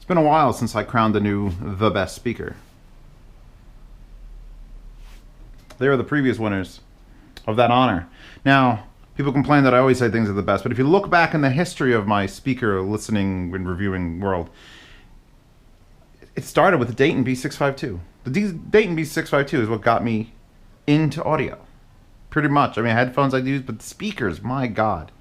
It's been a while since I crowned a new The Best Speaker. They are the previous winners of that honor. Now, people complain that I always say things are the best, but if you look back in the history of my speaker listening and reviewing world, it started with the Dayton B652. The Dayton B652 is what got me into audio. Pretty much. I mean, headphones I used, but the speakers, my God.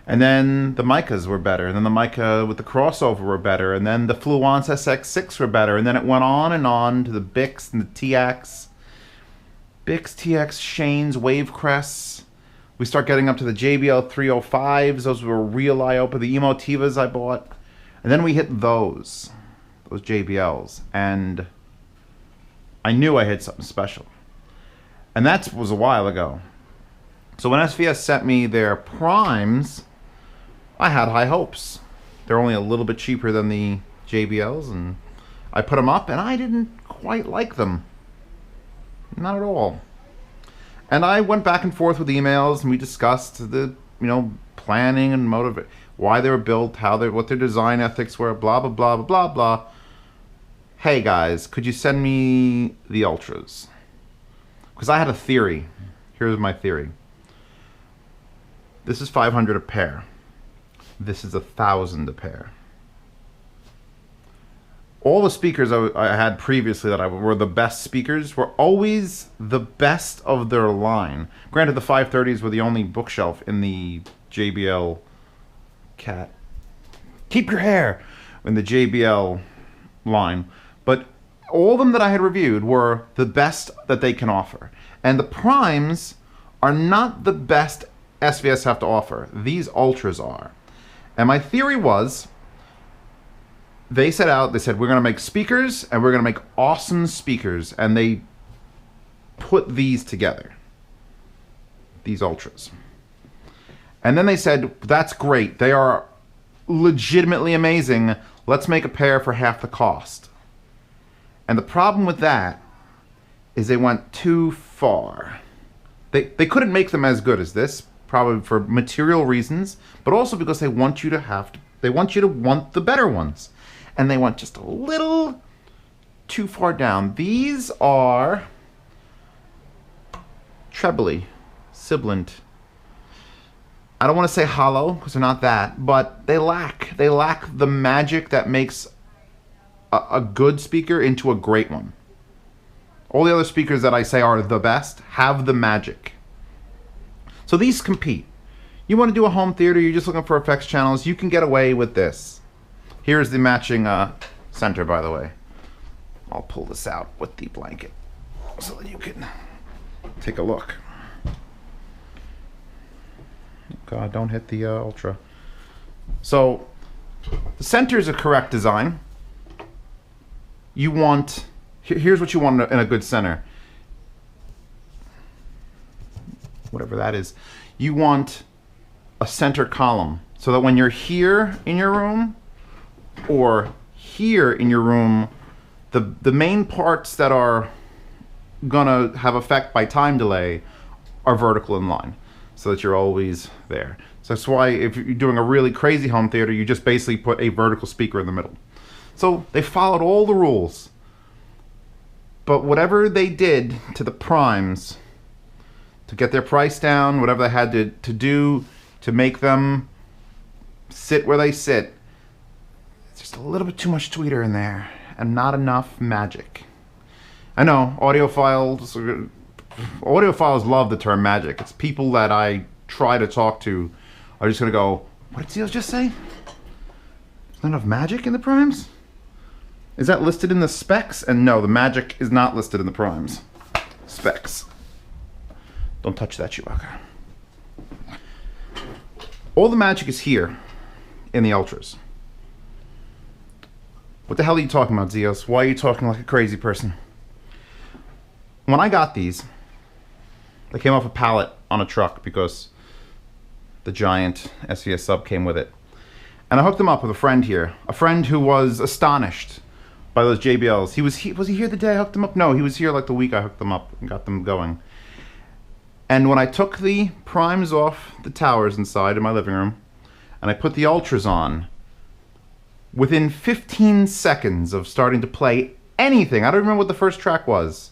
And then the micas were better, and then the mica with the crossover were better, and then the Fluence SX6 were better, and then it went on to the Bix and the TX. Bix, TX, Shane's, Wavecrests. We start getting up to the JBL 305s. Those were real eye-opener. The Emotivas I bought. And then we hit those JBLs, and I knew I hit something special. And that was a while ago. So when SVS sent me their primes, I had high hopes. They're only a little bit cheaper than the JBLs, and I put them up, and I didn't quite like them. Not at all. And I went back and forth with emails, and we discussed the, planning and why they were built, what their design ethics were, blah, blah, blah, blah, blah, blah. Hey guys, could you send me the Ultras? Because I had a theory. Here's my theory. This is $500 a pair. This is $1,000 a pair. All the speakers I had previously that were the best speakers were always the best of their line. Granted, the 530s were the only bookshelf in the JBL cat. Keep your hair in the JBL line. But all of them that I had reviewed were the best that they can offer. And the primes are not the best SVS have to offer. These Ultras are. And my theory was, they said we're going to make speakers, and we're going to make awesome speakers. And they put these together. These Ultras. And then they said, that's great. They are legitimately amazing. Let's make a pair for half the cost. And the problem with that is they went too far. They couldn't make them as good as this, probably for material reasons, but also because they want you to want the better ones. And they went just a little too far down. These are trebly, sibilant. I don't want to say hollow, because they're not that, but they lack the magic that makes a good speaker into a great one. All the other speakers that I say are the best have the magic. So these compete. You want to do a home theater, you're just looking for effects channels, you can get away with this. Here's the matching center, by the way. I'll pull this out with the blanket so that you can take a look. God, don't hit the Ultra. So the center is a correct design. You want, here's what you want in a good center. Whatever that is. You want a center column so that when you're here in your room or here in your room, the main parts that are gonna have effect by time delay are vertical in line so that you're always there. So that's why if you're doing a really crazy home theater, you just basically put a vertical speaker in the middle. So they followed all the rules. But whatever they did to the primes to get their price down, whatever they had to do to make them sit where they sit, it's just a little bit too much tweeter in there and not enough magic. I know, audiophiles love the term magic. It's people that I try to talk to are just going to go, what did Seals just say? There's not enough magic in the primes? Is that listed in the specs? And no, the magic is not listed in the primes. Specs. Don't touch that, Chewbacca. All the magic is here in the Ultras. What the hell are you talking about, Zeos? Why are you talking like a crazy person? When I got these, they came off a pallet on a truck because the giant SVS sub came with it. And I hooked them up with a friend here. A friend who was astonished by those JBLs. Was he here the day I hooked them up? No, he was here like the week I hooked them up and got them going. And when I took the primes off the towers inside in my living room, and I put the Ultras on, Within 15 seconds of starting to play anything, I don't remember what the first track was,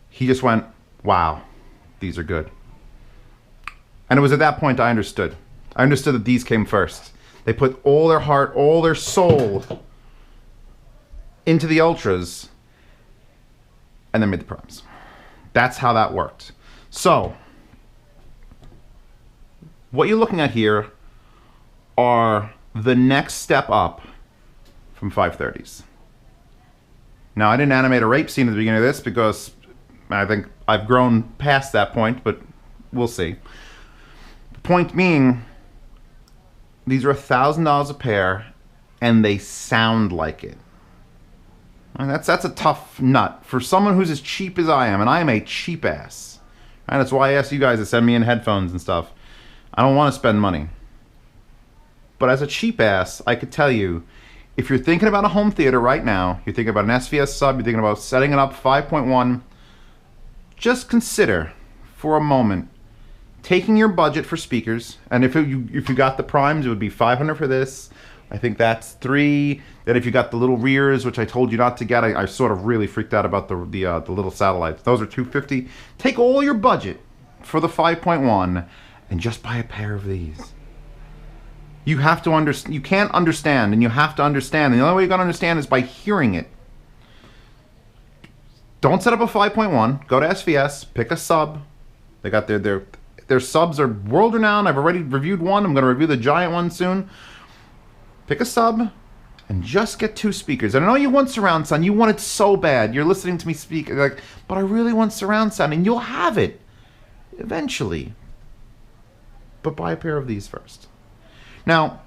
he just went, wow, these are good. And it was at that point I understood. I understood that these came first. They put all their heart, all their soul into the Ultras, and then made the Primes. That's how that worked. So, what you're looking at here are the next step up from 530s. Now, I didn't animate a rape scene at the beginning of this because I think I've grown past that point, but we'll see. The point being, these are $1,000 a pair, and they sound like it. And that's a tough nut for someone who's as cheap as I am, and I am a cheap ass. And that's why I asked you guys to send me in headphones and stuff. I don't want to spend money. But as a cheap ass, I could tell you, if you're thinking about a home theater right now, you're thinking about an SVS sub, you're thinking about setting it up 5.1, just consider for a moment taking your budget for speakers, and if you got the primes, it would be $500 for this. I think that's $300. Then if you got the little rears, which I told you not to get, I sort of really freaked out about the little satellites. Those are $250. Take all your budget for the 5.1 and just buy a pair of these. You have to understand. You can't understand, and you have to understand. And the only way you're gonna understand is by hearing it. Don't set up a 5.1. Go to SVS. Pick a sub. They got their subs are world renowned. I've already reviewed one. I'm gonna review the giant one soon. Pick a sub and just get 2 speakers. And I know you want surround sound. You want it so bad. You're listening to me speak like, but I really want surround sound, and you'll have it eventually. But buy a pair of these first. Now,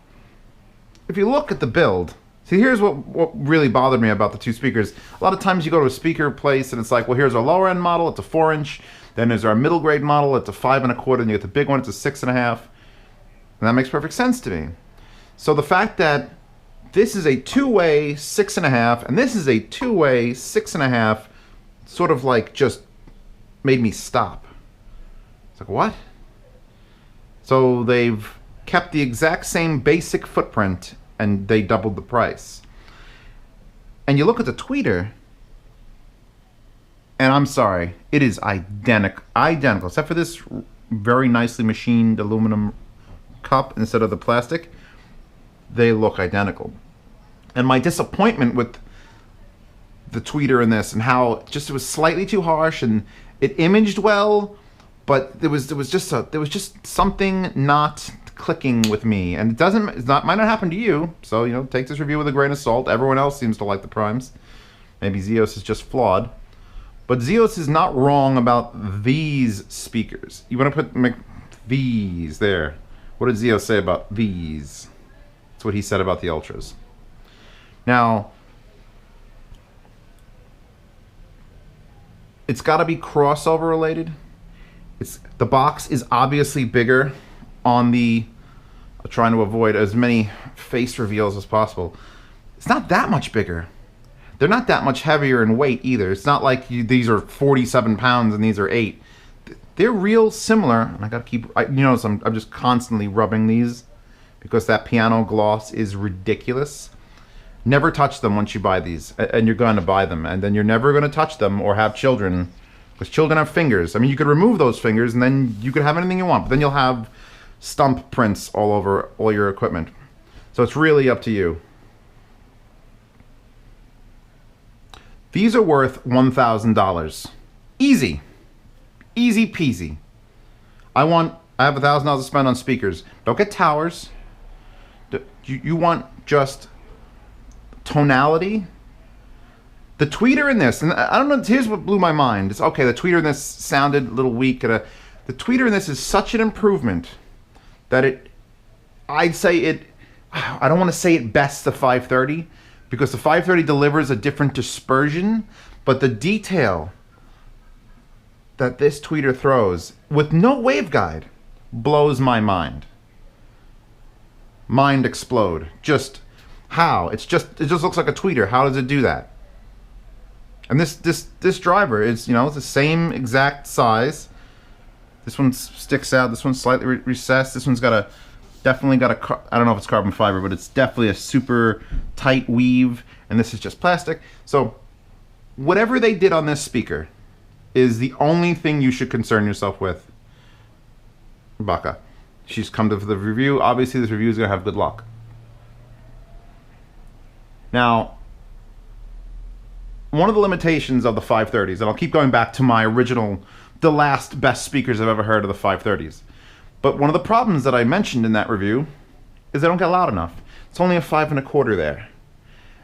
if you look at the build, see, here's what really bothered me about the 2 speakers. A lot of times you go to a speaker place and it's like, well, here's our lower end model, it's a 4-inch. Then there's our middle grade model, it's a 5 1/4, and you get the big one, it's a 6 1/2. And that makes perfect sense to me. So the fact that this is a 2-way 6 1/2, and this is a 2-way 6 1/2, sort of like just made me stop. It's like, what? So they've kept the exact same basic footprint, and they doubled the price. And you look at the tweeter, and I'm sorry, it is identical, except for this very nicely machined aluminum cup instead of the plastic. They look identical. And my disappointment with the tweeter in this, and how just it was slightly too harsh, and it imaged well, but there was just something not clicking with me, and might not happen to you. So, you know, take this review with a grain of salt. Everyone else seems to like the primes. Maybe Zeos is just flawed, but Zeos is not wrong about these speakers. You want to put these there. What did Zeos say about these? That's what he said about the Ultras. Now, it's got to be crossover related. The box is obviously bigger on the, trying to avoid as many face reveals as possible. It's not that much bigger. They're not that much heavier in weight either. It's not like these are 47 pounds and these are 8. They're real similar. And I gotta keep, you notice I'm just constantly rubbing these because that piano gloss is ridiculous. Never touch them once you buy these, and you're gonna buy them, and then you're never gonna touch them or have children, because children have fingers. I mean, you could remove those fingers and then you could have anything you want, but then you'll have stump prints all over all your equipment. So it's really up to you. These are worth $1,000. Easy. Easy peasy. I have $1,000 to spend on speakers. Don't get towers. You want just tonality. The tweeter in this, and I don't know, here's what blew my mind. It's okay, the tweeter in this sounded a little weak. The tweeter in this is such an improvement that I don't want to say it bests the 530, because the 530 delivers a different dispersion, but the detail that this tweeter throws with no waveguide blows my mind. Mind explode. Just how? It just looks like a tweeter. How does it do that? And this driver is, you know, it's the same exact size. This one sticks out. This one's slightly recessed. This one's got a definitely got I don't know if it's carbon fiber, but it's definitely a super tight weave, and this is just plastic. So whatever they did on this speaker is the only thing you should concern yourself with. Baka. She's come to the review. Obviously, this review is going to have good luck. Now, one of the limitations of the 530s, and I'll keep going back to my original, the last best speakers I've ever heard of the 530s. But one of the problems that I mentioned in that review is they don't get loud enough. It's only a 5 1/4 there.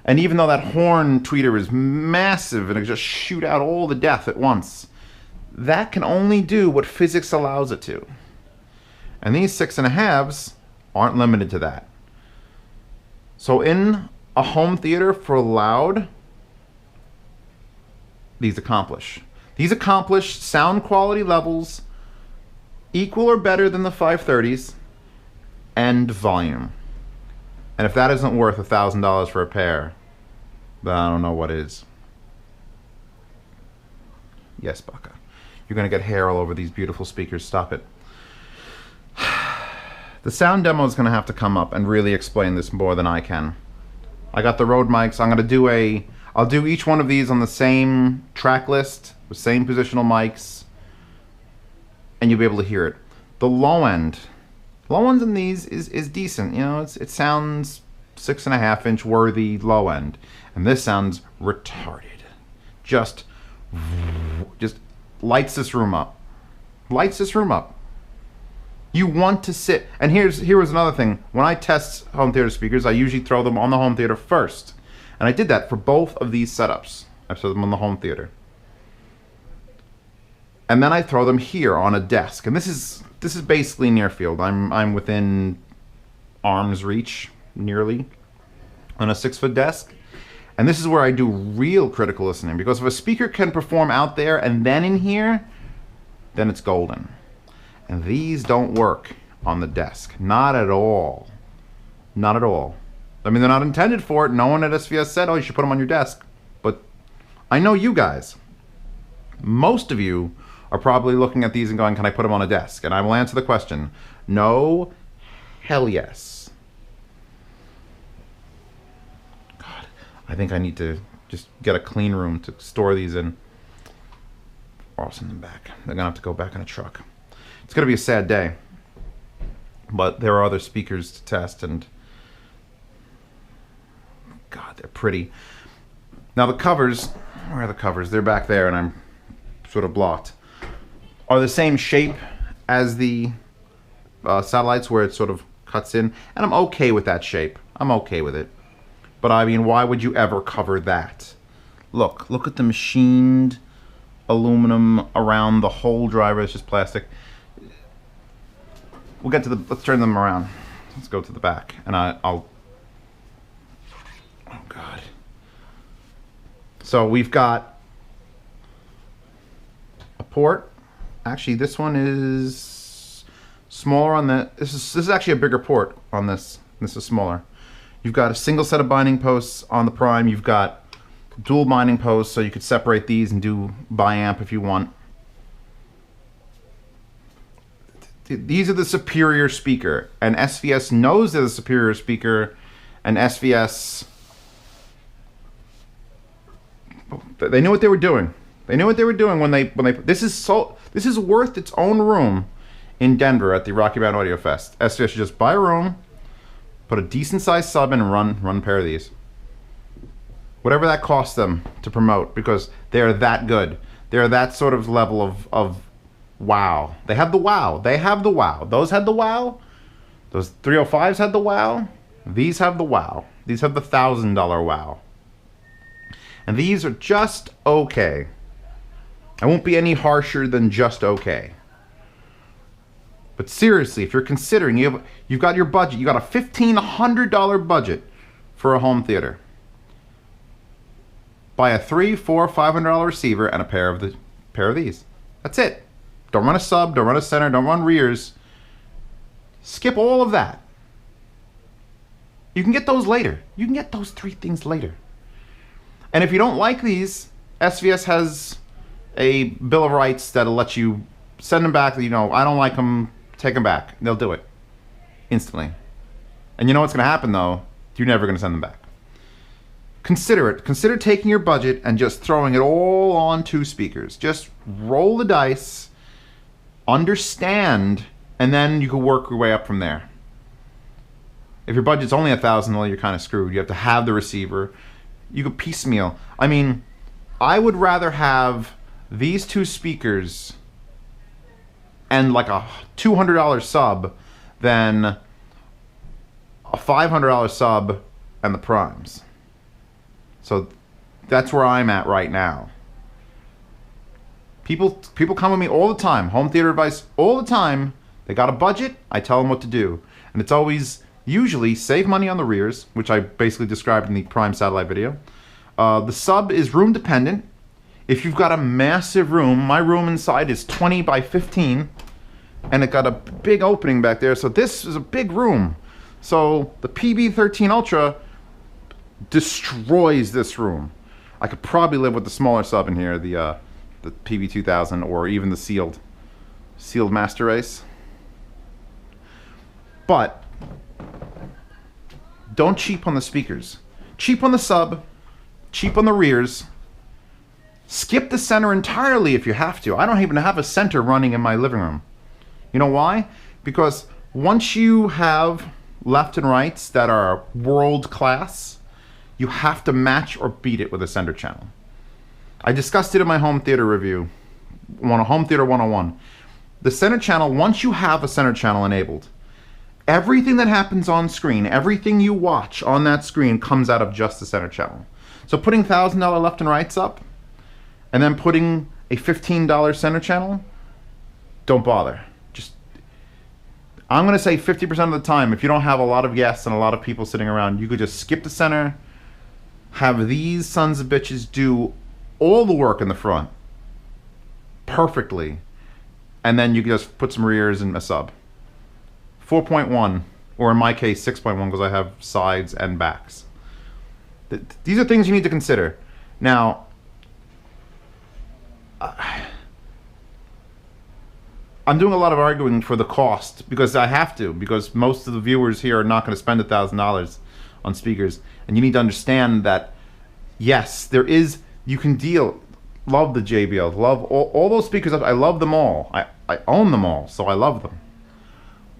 And even though that horn tweeter is massive and it just shoot out all the death at once, that can only do what physics allows it to. And these 6 1/2s aren't limited to that. So in a home theater for loud, these accomplish sound quality levels equal or better than the 530s and volume. And if that isn't worth $1,000 for a pair, then I don't know what is. Yes, Baka. You're going to get hair all over these beautiful speakers. Stop it. The sound demo is going to have to come up and really explain this more than I can. I got the Rode mics. I'm going to do I'll do each one of these on the same track list, with same positional mics, and you'll be able to hear it. The low end in these is decent. You know, it sounds 6 1/2 inch worthy low end, and this sounds retarded. Just lights this room up. Lights this room up. You want to sit, and here was another thing. When I test home theater speakers, I usually throw them on the home theater first. And I did that for both of these setups. I set them on the home theater. And then I throw them here on a desk. And this is basically near field. I'm within arm's reach, nearly, on a 6-foot desk. And this is where I do real critical listening, because if a speaker can perform out there and then in here, then it's golden. And these don't work on the desk. Not at all. Not at all. I mean, they're not intended for it. No one at SVS said, oh, you should put them on your desk. But I know you guys. Most of you are probably looking at these and going, can I put them on a desk? And I will answer the question. No, hell yes. God, I think I need to just get a clean room to store these in. Or I'll send them back. They're going to have to go back in a truck. It's going to be a sad day. But there are other speakers to test, and God, they're pretty. Now the covers, where are the covers? They're back there, and I'm sort of blocked. Are the same shape as the satellites, where it sort of cuts in, and I'm okay with that shape. I'm okay with it. But I mean, why would you ever cover that? Look at the machined aluminum around the whole driver. It's just plastic. We'll get to the, let's turn them around. Let's go to the back, and I'll, oh God. So we've got a port. Actually, this one is smaller on the, this is actually a bigger port on this. This is smaller. You've got a single set of binding posts on the prime. You've got dual binding posts, so you could separate these and do biamp if you want. These are the superior speaker, and SVS knows they're the superior speaker, and SVS, they knew what they were doing. They knew what they were doing when they this is worth its own room in Denver at the Rocky Mountain Audio Fest. SVS should just buy a room, put a decent sized sub in, and run a pair of these. Whatever that costs them to promote, because they're that good. They're that sort of level of wow. They have the wow. They have the wow. Those had the wow. Those 305s had the wow. These have the wow. These have the $1,000 wow. And these are just okay. I won't be any harsher than just okay. But seriously, if you're considering, you've got your budget. You got a $1,500 budget for a home theater. Buy a $300, $400, $500 receiver and a pair of these. That's it. Don't run a sub, don't run a center, don't run rears. Skip all of that. You can get those later. You can get those 3 things later. And if you don't like these, SVS has a bill of rights that'll let you send them back. You know, I don't like them, take them back. They'll do it. instantly. And you know what's going to happen though? You're never going to send them back. Consider it. Consider taking your budget and just throwing it all on 2 speakers. Just roll the dice, understand, and then you can work your way up from there. If your budget's only $1,000, well, you're kind of screwed. You have to have the receiver. You could piecemeal. I mean, I would rather have these 2 speakers and like a $200 sub than a $500 sub and the primes. So that's where I'm at right now. People come with me all the time, home theater advice all the time. They got a budget, I tell them what to do. And it's always usually save money on the rears, which I basically described in the prime satellite video. The sub is room dependent. If you've got a massive room, my room inside is 20 by 15, and it got a big opening back there, so this is a big room. So the PB13 Ultra destroys this room. I could probably live with the smaller sub in here, the PB2000, or even the sealed Master Race. But don't cheap on the speakers. Cheap on the sub, cheap on the rears. Skip the center entirely if you have to. I don't even have a center running in my living room. You know why? Because once you have left and rights that are world class, you have to match or beat it with a center channel. I discussed it in my home theater review, Home Theater 101. The center channel, once you have a center channel enabled, everything that happens on screen, everything you watch on that screen comes out of just the center channel. So putting $1,000 left and rights up, and then putting a $15 center channel, don't bother. Just, I'm gonna say 50% of the time, if you don't have a lot of guests and a lot of people sitting around, you could just skip the center, have these sons of bitches do all the work in the front perfectly, and then you can just put some rears and a sub. 4.1, or in my case 6.1, because I have sides and backs. These are things you need to consider. Now, I'm doing a lot of arguing for the cost because I have to, because most of the viewers here are not going to spend $1,000 on speakers, and you need to understand that yes, there is, you can deal. Love the JBLs, love all those speakers. I love them all. I own them all, so I love them.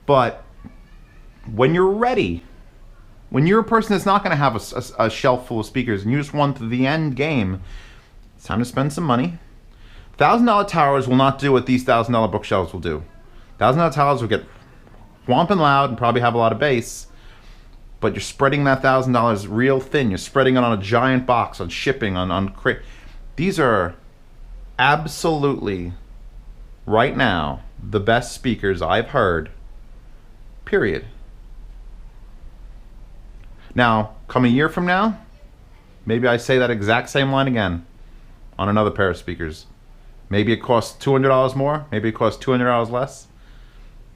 But when you're ready, when you're a person that's not going to have a shelf full of speakers and you just want the end game, it's time to spend some money. $1,000 towers will not do what these $1,000 bookshelves will do. $1,000 towers will get whomping loud and probably have a lot of bass, but you're spreading that $1,000 real thin. You're spreading it on a giant box, on shipping, on crate. These are absolutely, right now, the best speakers I've heard, period. Now, come a year from now, maybe I say that exact same line again on another pair of speakers. Maybe it costs $200 more, maybe it costs $200 less,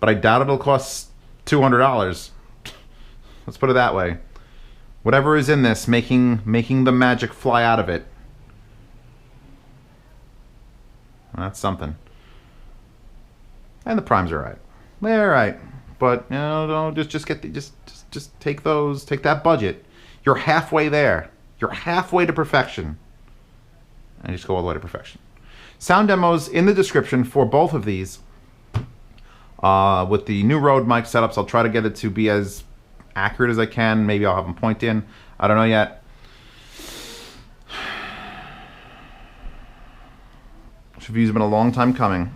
but I doubt it'll cost $200. Let's put it that way. Whatever is in this, making the magic fly out of it, that's something. And the primes are right. They're right. But you know, just take those, take that budget. You're halfway there. You're halfway to perfection. And just go all the way to perfection. Sound demos in the description for both of these. With the new Rode mic setups, I'll try to get it to be as accurate as I can. Maybe I'll have them point in. I don't know yet. This review's been a long time coming.